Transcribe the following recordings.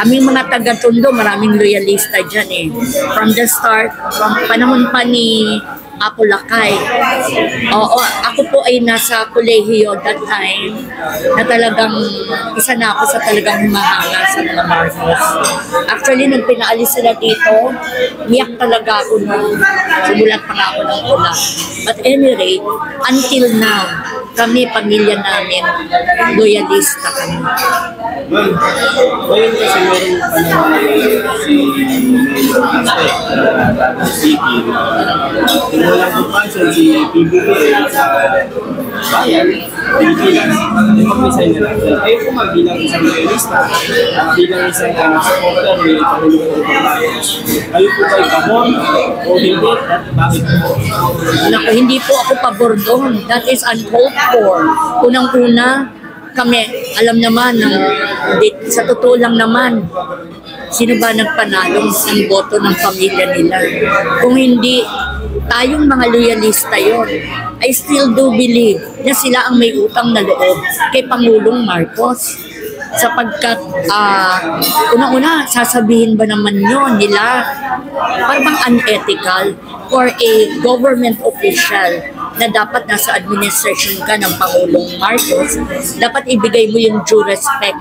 Kaming mga taga-Tondo, maraming loyalista dyan eh. From the start, from panahon pa ni Apo Lakay. Oo, ako po ay nasa kolehiyo that time na talagang isa na ako sa talagang humahanga sa mga Marcos. Actually, nung pinaalis sila dito, miyak talaga ako nung sumulat pa nga ako ng tula. But anyway, until now, kami, pamilya namin, loyalista kami. Ma'am, ngayon kasi meron si walang kumpansyon si PBBM sa bayan, Pilipinas. Mag-resign na lang. Kayo po ma'am, bilang isang loyalista at bilang isang supporter ni Pangulong Marcos, kayo po kayo pabor o hindi at bakit po? Naku, hindi po ako pabor doon. That is uncalled for. Unang-una, kami, alam naman, sa totoo lang naman, sino ba nagpanalo ng boto ng pamilya nila? Kung hindi, tayong mga loyalista yon, I still do believe na sila ang may utang na loob kay Pangulong Marcos. Sapagkat, unang-una, sasabihin ba naman yun nila, parang unethical for a government official na dapat nasa administration ka ng Pangulong Marcos, dapat ibigay mo yung due respect.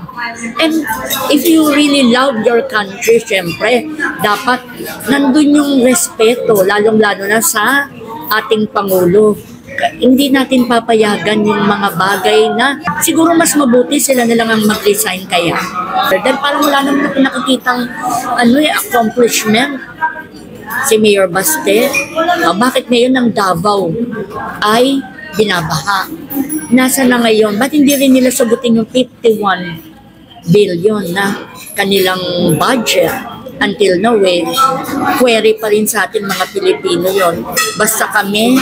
And if you really love your country, syempre, dapat nandun yung respeto, lalong-lalo na sa ating Pangulo. Hindi natin papayagan yung mga bagay na siguro mas mabuti sila na lang ang mag-resign kaya. Dahil parang wala naman ako nakikitang accomplishment. Si Mayor Baste, bakit ngayon ng Davao ay binabaha? Nasa na ngayon? Ba't hindi rin nila sagutin yung 51 billion na kanilang budget? Until now, query pa rin sa atin mga Pilipino yon. Basta kami,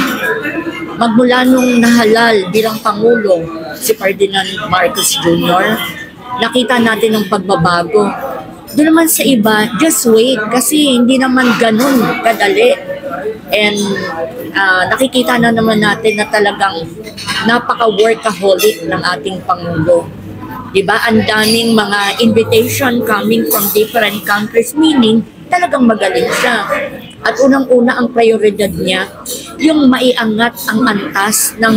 magmula nung nahalal bilang Pangulo si Ferdinand Marcos Jr., nakita natin ang pagbabago. Doon naman sa iba, just wait kasi hindi naman ganun kadali. And nakikita na naman natin na talagang napaka-workaholic ng ating Pangulo. Diba? Ang daming mga invitation coming from different countries, meaning talagang magaling siya. At unang-una ang prioridad niya, yung maiangat ang antas ng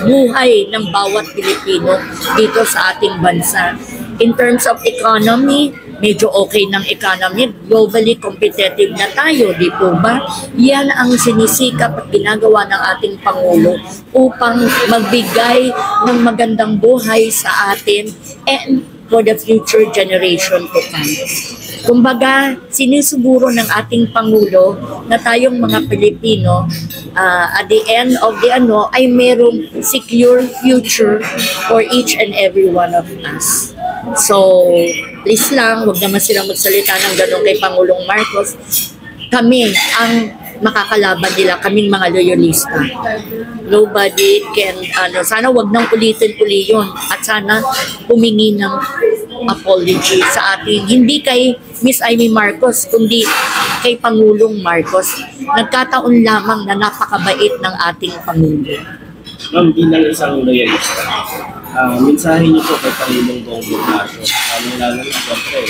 buhay ng bawat Pilipino dito sa ating bansa. In terms of economy, medyo okay ng economy, globally competitive na tayo, di po ba? Yan ang sinisikap at ginagawa ng ating Pangulo upang magbigay ng magandang buhay sa atin and for the future generation to come. Kumbaga, sinisuguro ng ating Pangulo na tayong mga Pilipino at the end of the ay merong secure future for each and every one of us. So, please lang, wag naman silang magsalita ng gano'n kay Pangulong Marcos. Kami ang makakalaban nila, kaming mga loyalista. Nobody can, sana wag nang ulitin-uli yun. At sana humingi ng apology sa ating, hindi kay Miss Amy Marcos, kundi kay Pangulong Marcos. Nagkataon lamang na napakabait ng ating Pangulo. Ma'am, bilang isang loyalista, mensahe niyo po kay Pangulong Bongbong Marcos, lalo na siyempre,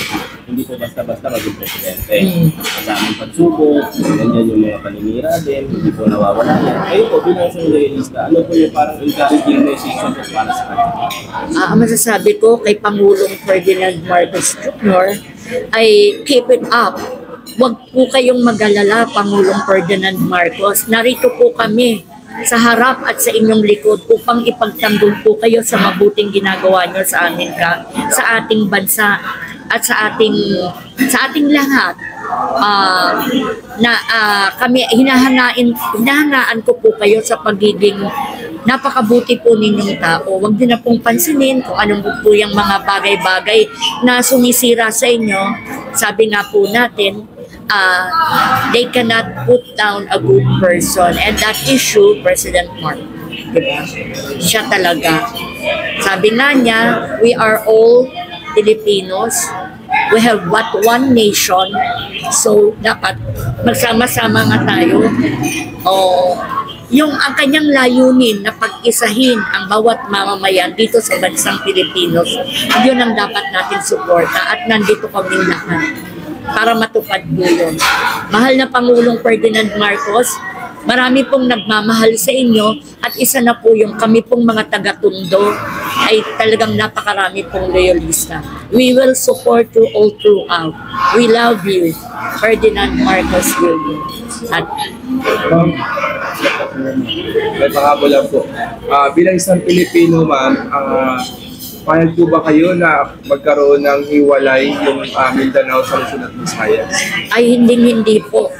hindi po basta-basta maging presidente. Kasamang pagsubok, ganyan yung mga paninira din, hindi po nawawala yan. Kayo po, bilang isang loyalista, ano po yung parang encouraging message po para sa kanya? Ang masasabi ko kay Pangulong Ferdinand Marcos Jr. ay keep it up. Huwag po kayong mag-alala, Pangulong Ferdinand Marcos. Narito po kami sa harap at sa inyong likod upang ipagtanggol po kayo sa mabuting ginagawa nyo sa amin sa ating bansa at sa ating lahat. Kami hinahangaan ko po kayo sa pagiging napakabuti po ninyong tao. Huwag din na pong pansinin kung anong po yung mga bagay-bagay na sumisira sa inyo. Sabi nga po natin, they cannot put down a good person. And that issue, President Marcos, diba? Siya talaga. Sabi nga niya, we are all Filipinos. We have one nation. So, dapat magsama-sama nga tayo. ang kanyang layunin na pag-isahin ang bawat mamamayan dito sa bansang Pilipinos, yun ang dapat natin suporta at nandito kami lahat para matupad po yun. Mahal na Pangulong Ferdinand Marcos, marami pong nagmamahal sa inyo at isa na po yung kami pong mga taga-Tondo ay talagang napakarami pong loyalista. We will support you all throughout. We love you, Ferdinand Marcos Jr. At may pangako lang po. Bilang isang Pilipino, ma'am, payag po ba kayo na magkaroon ng hiwalay yung Mindanao sa Luzon at Visayas? ay hindi po.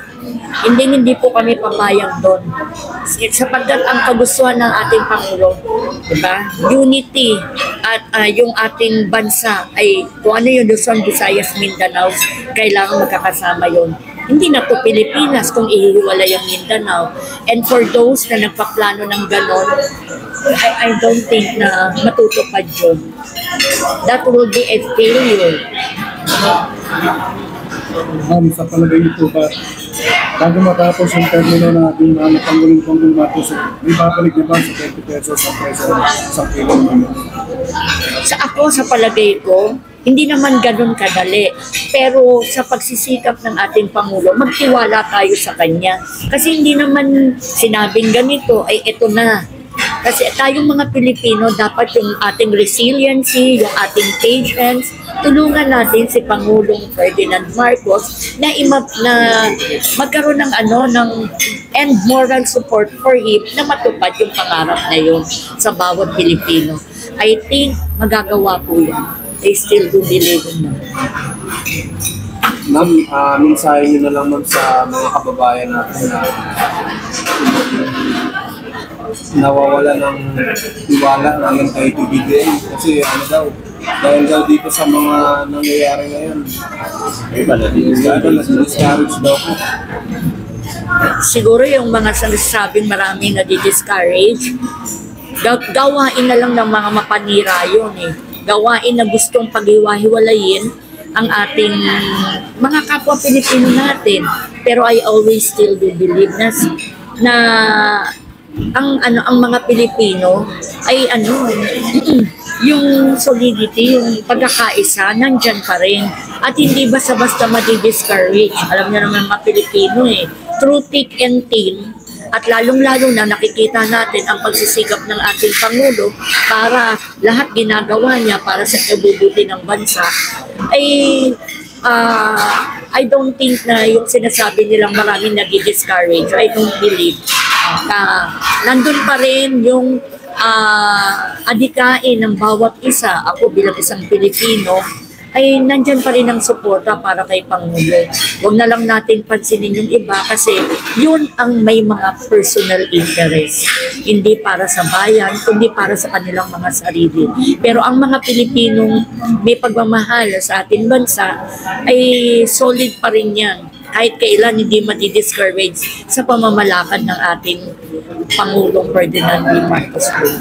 Hindi po kami papayag doon. Sapagkat ang kagustuhan ng ating Pangulo, diba? Unity at yung ating bansa ay kung ano yung Luzon, Visayas, Mindanao, kailangan magkakasama yun. Hindi na to Pilipinas kung ihiwalay ang Mindanao. And for those na nagpaplano ng ganon, I don't think na matutupad yun. That will be a failure. Ma'am, sa palagay niyo po ba, bago matapos ang termino na ating Pangulong Marcos, may babalik na ba sa 20 pesos ang presyo sa kilong ngayon? Sa palagay ko, hindi naman ganun kadali. Pero sa pagsisikap ng ating Pangulo, magtiwala tayo sa kanya. Kasi hindi naman sinabing ganito, ay ito na. Kasi tayong mga Pilipino, dapat yung ating resiliency, yung ating patience, tulungan natin si Pangulong Ferdinand Marcos na magkaroon ng and moral support for him na matupad yung pangarap na yun sa bawat Pilipino. I think magagawa po yan. I still do believe in that. Ma'am, mensahe nyo na lang ma'am sa mga kababayan natin na nawawala ng tiwala namin kay PBBM kasi dahil daw dito sa mga nangyayari ngayon. Iba na Discourage daw po. Siguro yung mga sinasabing maraming nadi-discourage, gawain na lang ng mga mapanira yun eh. Gawain na gustong paghiwa-hiwalayin ang ating mga kapwa Pilipino natin. Pero I always still do believe na ang mga Pilipino ay yung solidity, yung pagkakaisa, nandyan pa rin. At hindi basta-basta madi-discourage. Alam niyo naman mga Pilipino through thick and thin, at lalong-lalo na nakikita natin ang pagsisikap ng ating Pangulo para lahat ginagawa niya para sa kabubuti ng bansa, ay I don't think na yung sinasabi nilang maraming nag-discourage. I don't believe. Nandun pa rin yung adikain ng bawat isa. Ako bilang isang Pilipino, ay nandyan pa rin ang suporta para kay Pangulo. Huwag na lang natin pansinin yung iba kasi yun ang may mga personal interest. Hindi para sa bayan, kundi para sa kanilang mga sarili. Pero ang mga Pilipinong may pagmamahal sa ating bansa ay solid pa rin yan. Kahit kailan hindi madi-discourage sa pamamalakad ng ating Pangulong Ferdinand Marcos Jr.